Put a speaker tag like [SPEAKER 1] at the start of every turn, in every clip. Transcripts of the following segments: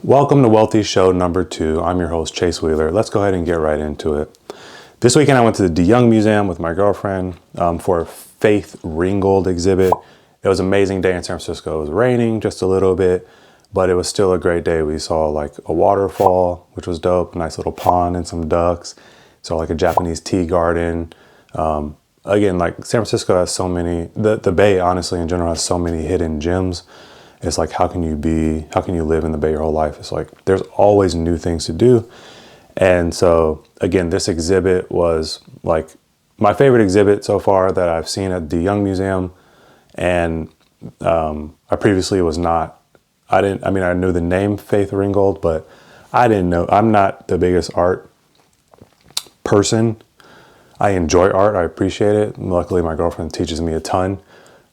[SPEAKER 1] Welcome to Wealthy Show number 2. I'm your host, Chase Wheeler. Let's go ahead and get right into it. This weekend I went to the DeYoung Museum with my girlfriend for a Faith Ringgold exhibit. It was an amazing day in San Francisco. It was raining just a little bit, but it was still a great day. We saw like a waterfall, which was dope, a nice little pond and some ducks. Saw like a Japanese tea garden. Again, like San Francisco has so many, the Bay honestly in general has so many hidden gems. It's like, how can you live in the Bay your whole life? It's like, there's always new things to do. And so again, this exhibit was like my favorite exhibit so far that I've seen at the DeYoung Museum. And I previously was not, I knew the name Faith Ringgold, but I didn't know, I'm not the biggest art person. I enjoy art, I appreciate it. Luckily, my girlfriend teaches me a ton.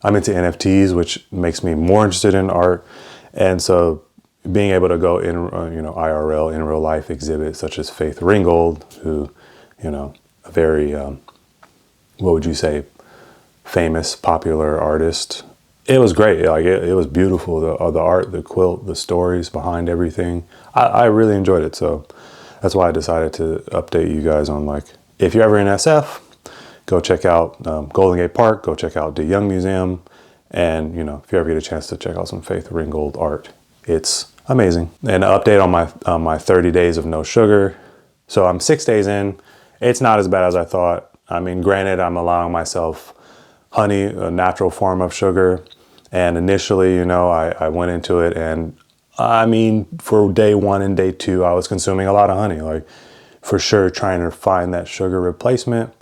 [SPEAKER 1] I'm into NFTs, which makes me more interested in art. And so being able to go in, IRL, in real life exhibits such as Faith Ringgold, who, a very, what would you say, famous, popular artist. It was great. Like it was beautiful. The art, the quilt, the stories behind everything. I really enjoyed it. So that's why I decided to update you guys on like, if you're ever in SF, go check out Golden Gate Park, go check out DeYoung Museum. And, if you ever get a chance to check out some Faith Ringgold art, it's amazing. And an update on my 30 days of no sugar. So I'm 6 days in. It's not as bad as I thought. I mean, granted, I'm allowing myself honey, a natural form of sugar. And initially, I went into it and for day 1 and day 2, I was consuming a lot of honey, like for sure trying to find that sugar replacement.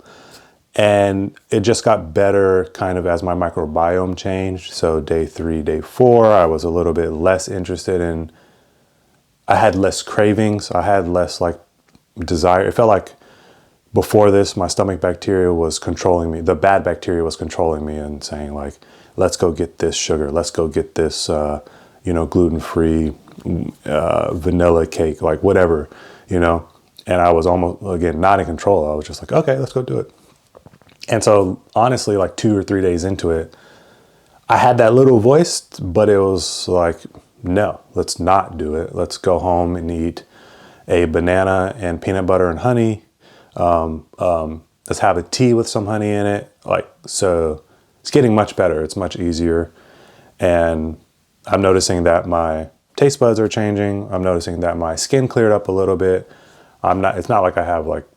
[SPEAKER 1] And it just got better kind of as my microbiome changed. So day 3, day 4, I was a little bit less interested in, I had less cravings. I had less like desire. It felt like before this, my stomach bacteria was controlling me. The bad bacteria was controlling me and saying like, let's go get this sugar. Let's go get this, gluten-free vanilla cake, like whatever, And I was almost, again, not in control. I was just like, okay, let's go do it. And so honestly, like 2 or 3 days into it, I had that little voice, but it was like, no, let's not do it. Let's go home and eat a banana and peanut butter and honey. Let's have a tea with some honey in it. So it's getting much better. It's much easier. And I'm noticing that my taste buds are changing. I'm noticing that my skin cleared up a little bit. It's not like I have like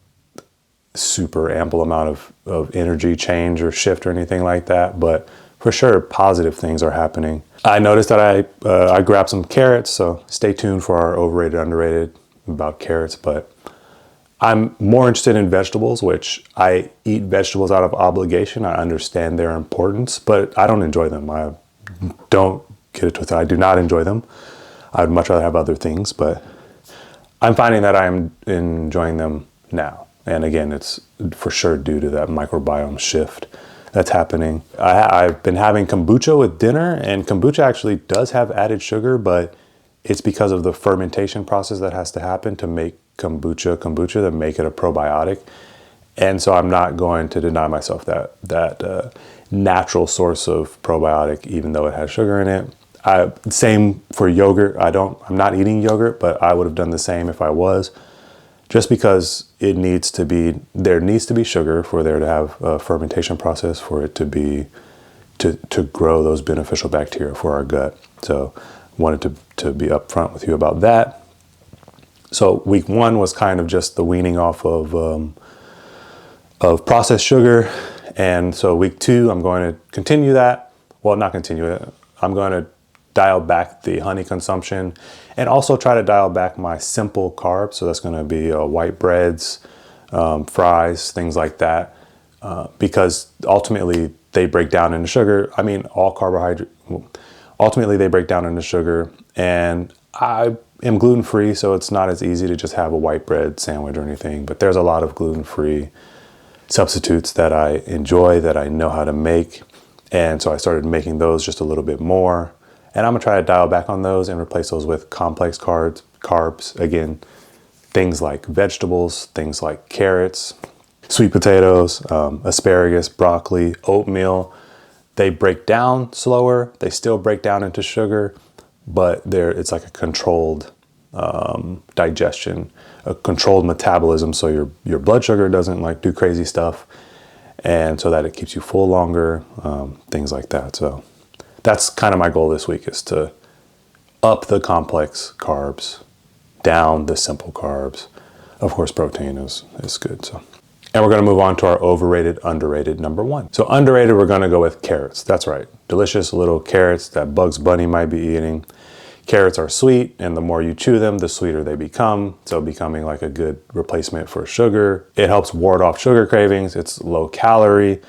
[SPEAKER 1] super ample amount of energy change or shift or anything like that, but for sure positive things are happening. I noticed that I grabbed some carrots, so stay tuned for our overrated, underrated about carrots, but I'm more interested in vegetables, which I eat vegetables out of obligation. I understand their importance, but I don't enjoy them. I don't get it twisted. I do not enjoy them. I would much rather have other things, but I'm finding that I'm enjoying them now. And again, it's for sure due to that microbiome shift that's happening. I've been having kombucha with dinner, and kombucha actually does have added sugar, but it's because of the fermentation process that has to happen to make kombucha to make it a probiotic. And so I'm not going to deny myself that natural source of probiotic, even though it has sugar in it. Same for yogurt. I'm not eating yogurt, but I would have done the same if I was. Just because there needs to be sugar for there to have a fermentation process for it to grow those beneficial bacteria for our gut. So wanted to be upfront with you about that. So week 1 was kind of just the weaning off of processed sugar. And so week 2, I'm going to continue that. Well, not continue it. I'm going to dial back the honey consumption and also try to dial back my simple carbs. So that's going to be white breads, fries, things like that, because ultimately they break down into sugar. I mean, all carbohydrate, ultimately they break down into sugar, and I am gluten-free, so it's not as easy to just have a white bread sandwich or anything, but there's a lot of gluten-free substitutes that I enjoy, that I know how to make. And so I started making those just a little bit more. And I'm gonna try to dial back on those and replace those with complex carbs. Again, things like vegetables, things like carrots, sweet potatoes, asparagus, broccoli, oatmeal. They break down slower. They still break down into sugar, but it's like a controlled digestion, a controlled metabolism, so your blood sugar doesn't like do crazy stuff, and so that it keeps you full longer, things like that. So that's kind of my goal this week, is to up the complex carbs, down the simple carbs. Of course, protein is good. So, and we're going to move on to our overrated, underrated number 1. So underrated, we're going to go with carrots. That's right. Delicious little carrots that Bugs Bunny might be eating. Carrots are sweet, and the more you chew them, the sweeter they become. So becoming like a good replacement for sugar. It helps ward off sugar cravings. It's low calorie.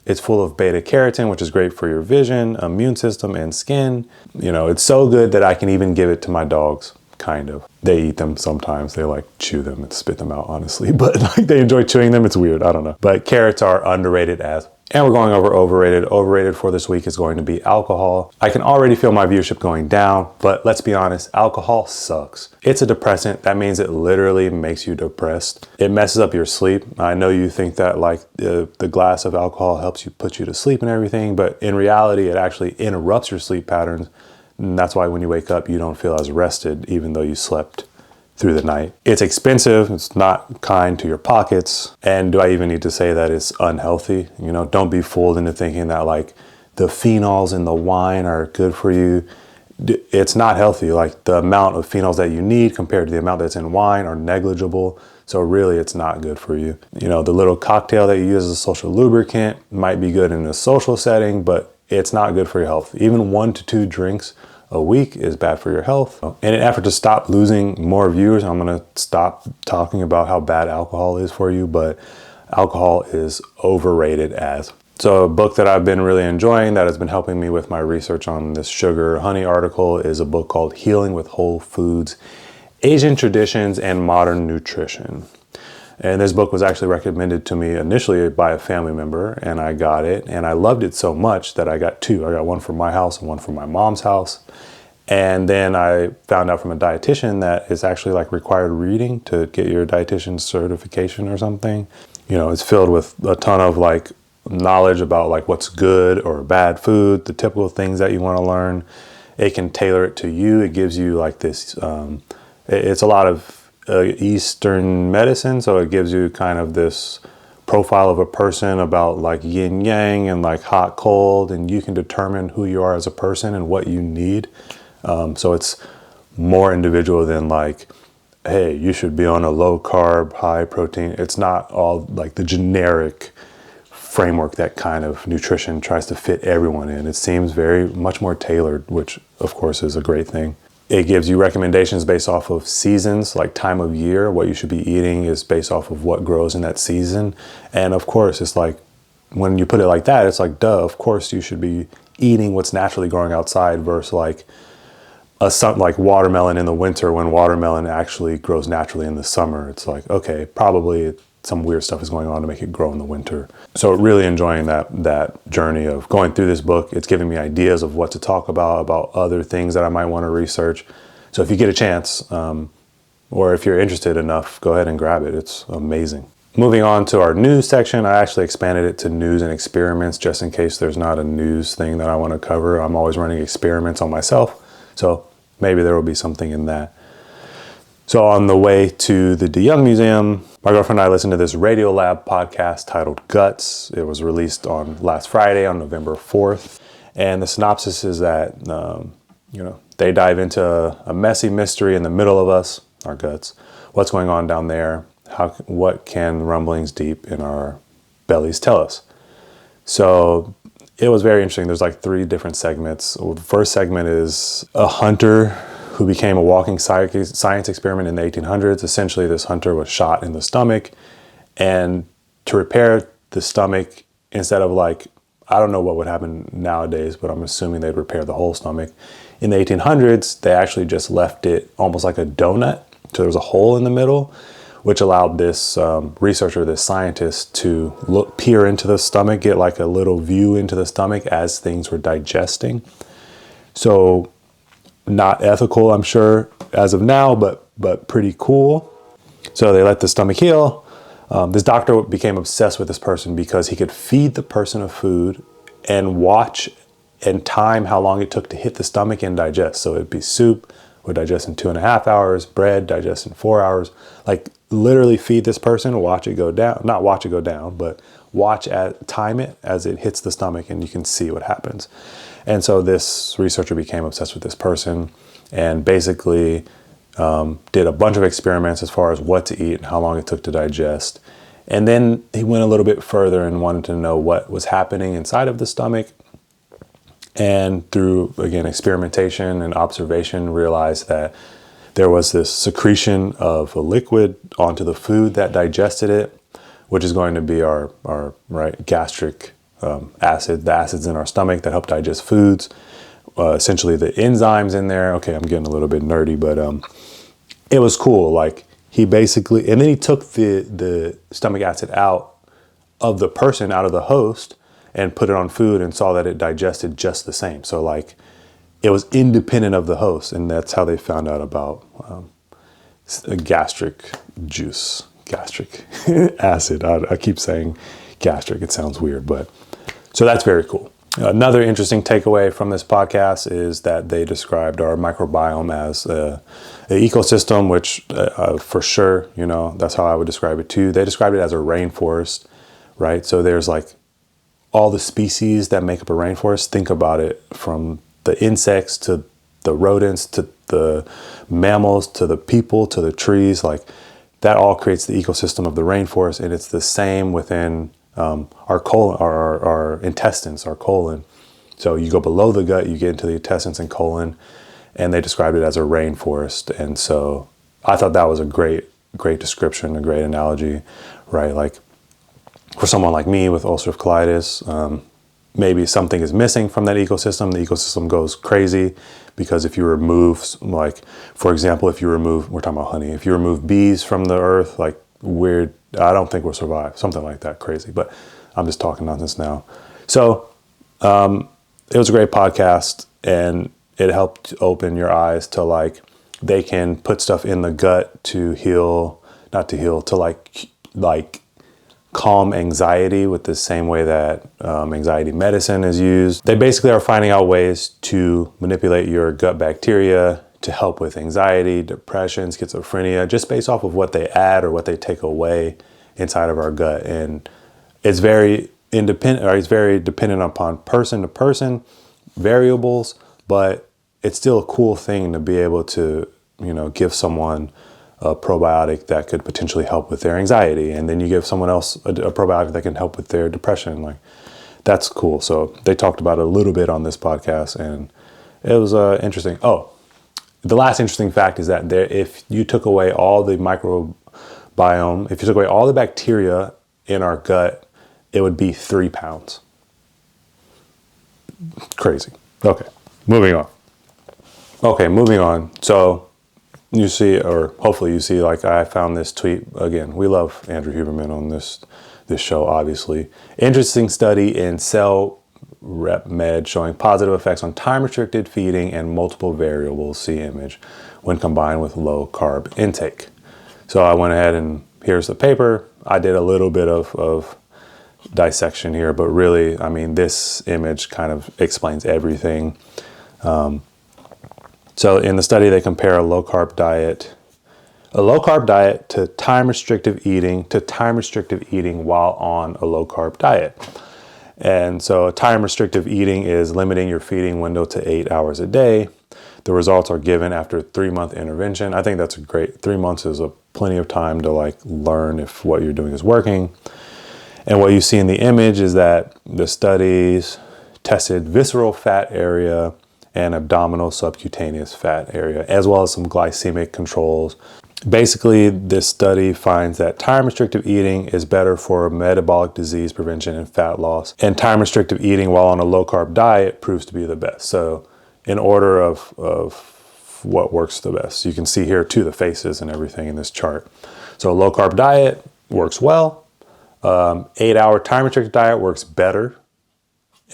[SPEAKER 1] It's full of beta carotene, which is great for your vision, immune system, and skin. You know, it's so good that I can even give it to my dogs. Kind of. They eat them sometimes. They like chew them and spit them out, honestly. But like they enjoy chewing them. It's weird. I don't know. But carrots are underrated as. And we're going over overrated. Overrated for this week is going to be alcohol. I can already feel my viewership going down, but let's be honest, alcohol sucks. It's a depressant. That means it literally makes you depressed. It messes up your sleep. I know you think that like the glass of alcohol helps you put you to sleep and everything, but in reality, it actually interrupts your sleep patterns. And that's why when you wake up, you don't feel as rested, even though you slept through the night. It's expensive. It's not kind to your pockets. And do I even need to say that it's unhealthy? You know, don't be fooled into thinking that like the phenols in the wine are good for you. It's not healthy. Like the amount of phenols that you need compared to the amount that's in wine are negligible. So really, it's not good for you. You know, the little cocktail that you use as a social lubricant might be good in a social setting, but it's not good for your health. Even 1 to 2 drinks a week is bad for your health. In an effort to stop losing more viewers, I'm gonna stop talking about how bad alcohol is for you, but alcohol is overrated as. So a book that I've been really enjoying that has been helping me with my research on this sugar honey article is a book called Healing with Whole Foods, Asian Traditions and Modern Nutrition. And this book was actually recommended to me initially by a family member, and I got it, and I loved it so much that I got 2. I got one from my house and one from my mom's house. And then I found out from a dietitian that it's actually like required reading to get your dietitian certification or something. You know, it's filled with a ton of like knowledge about like what's good or bad food, the typical things that you want to learn. It can tailor it to you. It gives you like this, it's a lot of Eastern medicine, so it gives you kind of this profile of a person about like yin yang and like hot cold, and you can determine who you are as a person and what you need. So it's more individual than like, hey, you should be on a low carb, high protein. It's not all like the generic framework that kind of nutrition tries to fit everyone in. It seems very much more tailored, which of course is a great thing. It gives you recommendations based off of seasons, like time of year. What you should be eating is based off of what grows in that season. And of course, it's like, when you put it like that, it's like, duh, of course you should be eating what's naturally growing outside versus like like watermelon in the winter when watermelon actually grows naturally in the summer. It's like, okay, probably some weird stuff is going on to make it grow in the winter. So really enjoying that journey of going through this book. It's giving me ideas of what to talk about other things that I might want to research. So if you get a chance, or if you're interested enough, go ahead and grab it. It's amazing. Moving on to our news section, I actually expanded it to news and experiments just in case there's not a news thing that I want to cover. I'm always running experiments on myself, so maybe there will be something in that. So on the way to the DeYoung Museum, my girlfriend and I listened to this RadioLab podcast titled Guts. It was released on last Friday on November 4th. And the synopsis is that, they dive into a messy mystery in the middle of us, our guts. What's going on down there? What can rumblings deep in our bellies tell us? So it was very interesting. There's like 3 different segments. The first segment is a hunter who became a walking science experiment in the 1800s. Essentially, this hunter was shot in the stomach, and to repair the stomach, instead of like, I don't know what would happen nowadays, but I'm assuming they'd repair the whole stomach. In the 1800s, they actually just left it almost like a donut. So there was a hole in the middle, which allowed this researcher, this scientist, to peer into the stomach, get like a little view into the stomach as things were digesting. So not ethical, I'm sure, as of now, but pretty cool. So they let the stomach heal. This doctor became obsessed with this person because he could feed the person a food and watch and time how long it took to hit the stomach and digest. So it'd be soup, would digest in 2.5 hours. Bread digests in 4 hours. Like literally feed this person, watch it go down, not watch it go down, but time it as it hits the stomach, and you can see what happens. And so this researcher became obsessed with this person and basically did a bunch of experiments as far as what to eat and how long it took to digest. And then he went a little bit further and wanted to know what was happening inside of the stomach. And through, again, experimentation and observation, realized that there was this secretion of a liquid onto the food that digested it, which is going to be our gastric acid, the acids in our stomach that help digest foods. Essentially the enzymes in there. Okay, I'm getting a little bit nerdy, but it was cool. Like he basically, and then he took the stomach acid out of the person, out of the host, and put it on food and saw that it digested just the same. So like it was independent of the host, and that's how they found out about gastric juice, gastric acid. I keep saying gastric, it sounds weird, but so that's very cool. Another interesting takeaway from this podcast is that they described our microbiome as an ecosystem, which for sure, that's how I would describe it too. They described it as a rainforest, right? So there's like all the species that make up a rainforest. Think about it from the insects to the rodents to the mammals to the people to the trees. Like that all creates the ecosystem of the rainforest, and it's the same within our colon, our intestines, our colon. So you go below the gut, you get into the intestines and colon, and they described it as a rainforest. And so I thought that was a great description, a great analogy, right? Like for someone like me with ulcerative colitis, maybe something is missing from that ecosystem. The ecosystem goes crazy because if you remove, like, for example, we're talking about honey, if you remove bees from the earth, like I don't think we'll survive, something like that crazy, but I'm just talking nonsense now. So it was a great podcast, and it helped open your eyes to like, they can put stuff in the gut to like calm anxiety with the same way that anxiety medicine is used. They basically are finding out ways to manipulate your gut bacteria to help with anxiety, depression, schizophrenia, just based off of what they add or what they take away inside of our gut. And it's very independent, or it's very dependent upon person to person variables, but it's still a cool thing to be able to, give someone a probiotic that could potentially help with their anxiety. And then you give someone else a probiotic that can help with their depression. Like that's cool. So they talked about it a little bit on this podcast, and it was interesting. Oh, the last interesting fact is that if you took away all the microbiome, if you took away all the bacteria in our gut, it would be 3 pounds. Crazy. Okay, moving on. So you see, or hopefully you see, like I found this tweet. Again, we love Andrew Huberman on this show, obviously. Interesting study in Cell Rep Med showing positive effects on time-restricted feeding and multiple variables, see image, when combined with low carb intake. So I went ahead and here's the paper. I did a little bit of dissection here, but really, I mean, this image kind of explains everything. So in the study, they compare a low carb diet to time restrictive eating while on a low carb diet. And so time restrictive eating is limiting your feeding window to 8 hours a day. The results are given after a 3-month intervention. I think that's a great, 3 months is plenty of time to like learn if what you're doing is working. And what you see in the image is that the studies tested visceral fat area and abdominal subcutaneous fat area, as well as some glycemic controls. Basically, this study finds that time-restrictive eating is better for metabolic disease prevention and fat loss, and time-restrictive eating while on a low-carb diet proves to be the best. So in order of what works the best, you can see here too the faces and everything in this chart. So a low-carb diet works well. 8-hour time-restricted diet works better.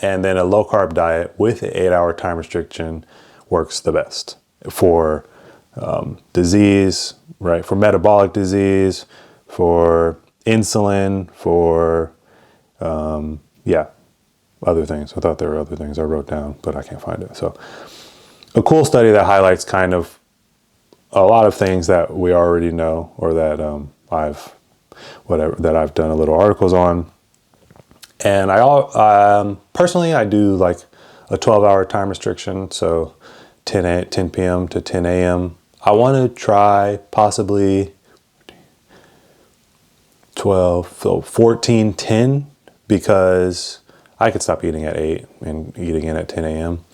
[SPEAKER 1] And then a low-carb diet with an 8-hour time restriction works the best for disease, right? For metabolic disease, for insulin, for, other things. I thought there were other things I wrote down, but I can't find it. So a cool study that highlights kind of a lot of things that we already know, or that I've done a little articles on. And personally, I do like a 12-hour time restriction, so 10 p.m. to 10 a.m. I want to try possibly 12, so 14, 10, because I could stop eating at 8 and eat again at 10 a.m.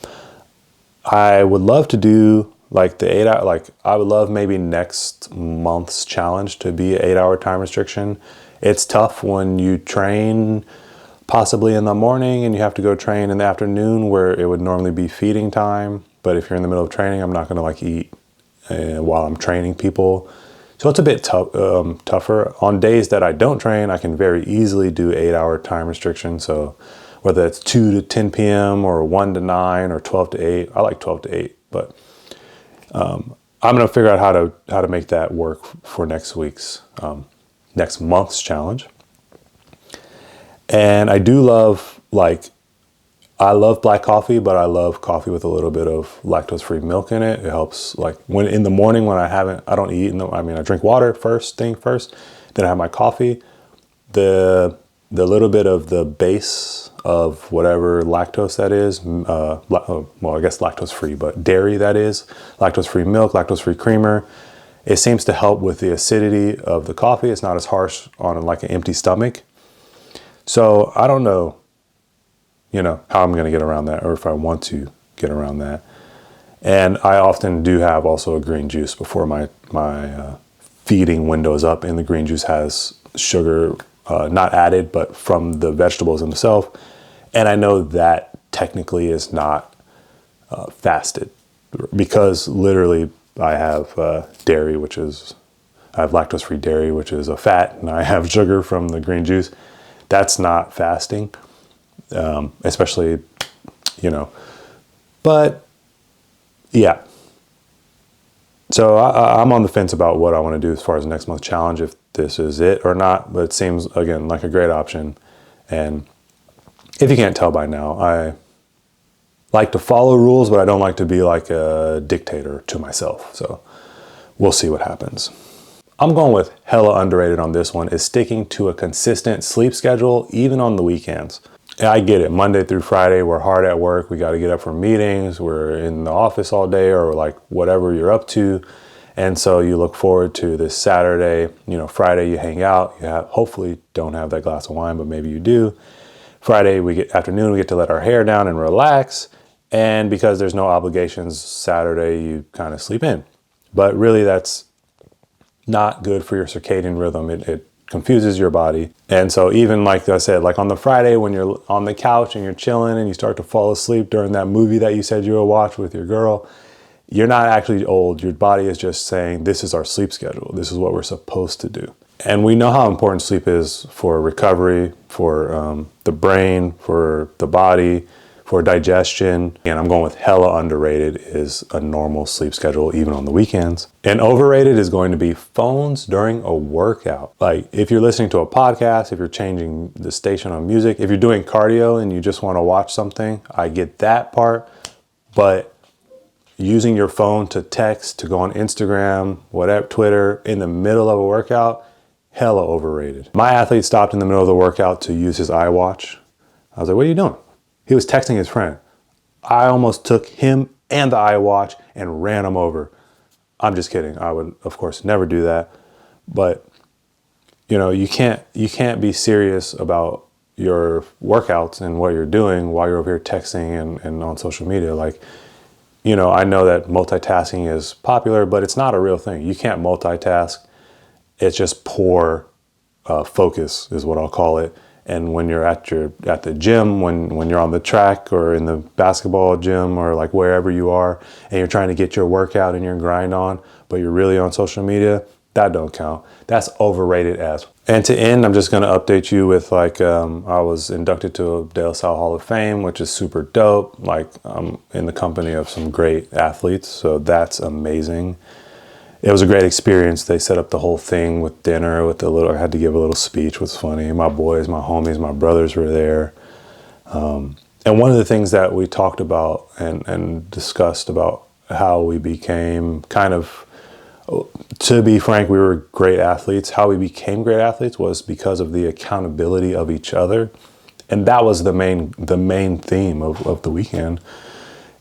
[SPEAKER 1] I would love to do like the 8 hour, like I would love maybe next month's challenge to be an 8-hour time restriction. It's tough when you train possibly in the morning and you have to go train in the afternoon where it would normally be feeding time. But if you're in the middle of training, I'm not going to like eat while I'm training people. So it's a bit tougher. On days that I don't train, I can very easily do 8-hour time restriction. So whether it's 2 to 10 p.m. or 1 to 9 or 12 to 8, I like 12 to 8, but I'm going to figure out how to make that work for next month's challenge. And I do love, I love black coffee, but I love coffee with a little bit of lactose-free milk in it. It helps, like when in the morning when I don't eat, I drink water first, then I have my coffee. The little bit of the base of whatever lactose that is, I guess lactose-free, but dairy that is, lactose-free milk, lactose-free creamer, it seems to help with the acidity of the coffee. It's not as harsh on like an empty stomach. So I don't know, how I'm going to get around that, or if I want to get around that. And I often do have also a green juice before my feeding window is up, and the green juice has sugar, not added, but from the vegetables themselves. And I know that technically is not fasted, because literally I have dairy, I have lactose-free dairy, which is a fat, and I have sugar from the green juice. That's not fasting, especially, but yeah. So I'm on the fence about what I want to do as far as next month's challenge, if this is it or not, but it seems, again, like a great option. And if you can't tell by now, I like to follow rules, but I don't like to be like a dictator to myself. So we'll see what happens. I'm going with hella underrated on this one, is sticking to a consistent sleep schedule, even on the weekends. I get it. Monday through Friday, we're hard at work. We got to get up for meetings. We're in the office all day, or like whatever you're up to. And so you look forward to this Saturday, Friday you hang out. Hopefully don't have that glass of wine, but maybe you do. Friday afternoon, we get to let our hair down and relax. And because there's no obligations, Saturday you kind of sleep in. But really that's not good for your circadian rhythm. It confuses your body. And so even like I said, like on the Friday when you're on the couch and you're chilling and you start to fall asleep during that movie that you said you will watch with your girl, you're not actually old. Your body is just saying, this is our sleep schedule. This is what we're supposed to do. And we know how important sleep is for recovery, for the brain, for the body, for digestion. And I'm going with hella underrated is a normal sleep schedule, even on the weekends. And overrated is going to be phones during a workout. Like if you're listening to a podcast, if you're changing the station on music, if you're doing cardio and you just want to watch something, I get that part. But using your phone to text, to go on Instagram, whatever, Twitter, in the middle of a workout, hella overrated. My athlete stopped in the middle of the workout to use his iWatch. I was like, what are you doing? He was texting his friend. I almost took him and the iWatch and ran him over. I'm just kidding. I would, of course, never do that. But, you can't be serious about your workouts and what you're doing while you're over here texting and on social media. Like, I know that multitasking is popular, but it's not a real thing. You can't multitask. It's just poor focus is what I'll call it. And when you're at the gym, when you're on the track or in the basketball gym or like wherever you are, and you're trying to get your workout and your grind on, but you're really on social media, that don't count. That's overrated as. And to end, I'm just going to update you with I was inducted to De La Salle Hall of Fame, which is super dope. Like I'm in the company of some great athletes, so that's amazing. It was a great experience. They set up the whole thing with dinner, I had to give a little speech, which was funny. My boys, my homies, my brothers were there. And one of the things that we talked about and discussed about how we became kind of To be frank, we were great athletes. How we became great athletes was because of the accountability of each other. And that was the main theme of the weekend,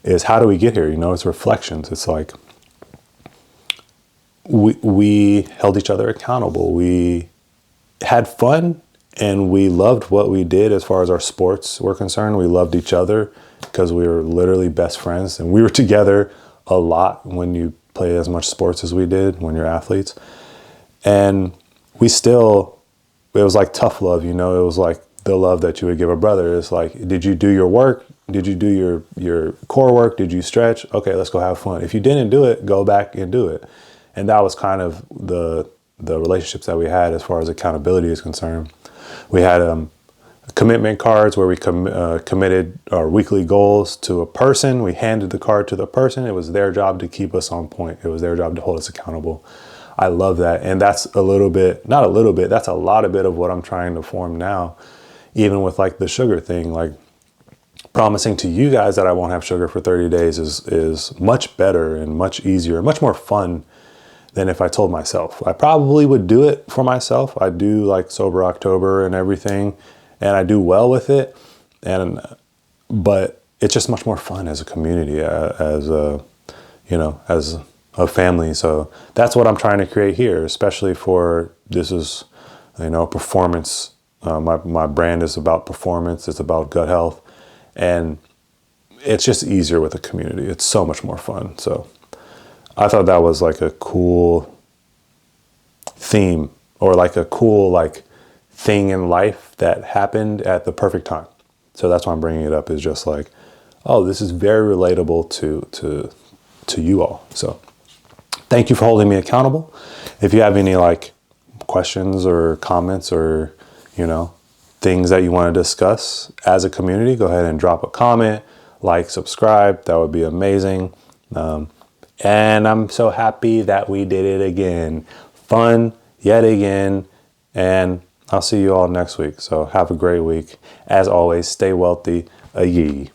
[SPEAKER 1] is how do we get here? You know, it's reflections. It's like we held each other accountable. We had fun and we loved what we did as far as our sports were concerned. We loved each other because we were literally best friends, and we were together a lot when you play as much sports as we did when you're athletes. And it was like tough love, you know, it was like the love that you would give a brother. It's like, did you do your work? Did you do your core work? Did you stretch? Okay, let's go have fun. If you didn't do it, go back and do it. And that was kind of the relationships that we had as far as accountability is concerned. We had commitment cards where we committed our weekly goals to a person. We handed the card to the person. It was their job to keep us on point. It was their job to hold us accountable. I love that. And that's that's a lot of bit of what I'm trying to form now, even with like the sugar thing. Like, promising to you guys that I won't have sugar for 30 days is much better and much easier, much more fun than if I told myself. I probably would do it for myself. I do like Sober October and everything, and I do well with it. But it's just much more fun as a community, as a family. So that's what I'm trying to create here, especially this is, performance. My brand is about performance. It's about gut health. And it's just easier with a community. It's so much more fun. So I thought that was like a cool theme, or like a cool thing in life that happened at the perfect time. So that's why I'm bringing it up, is just like, oh, this is very relatable to you all. So thank you for holding me accountable. If you have any questions or comments or, things that you want to discuss as a community, go ahead and drop a comment, subscribe. That would be amazing. And I'm so happy that we did it again. Fun yet again. And I'll see you all next week. So have a great week. As always, stay wealthy. A yee.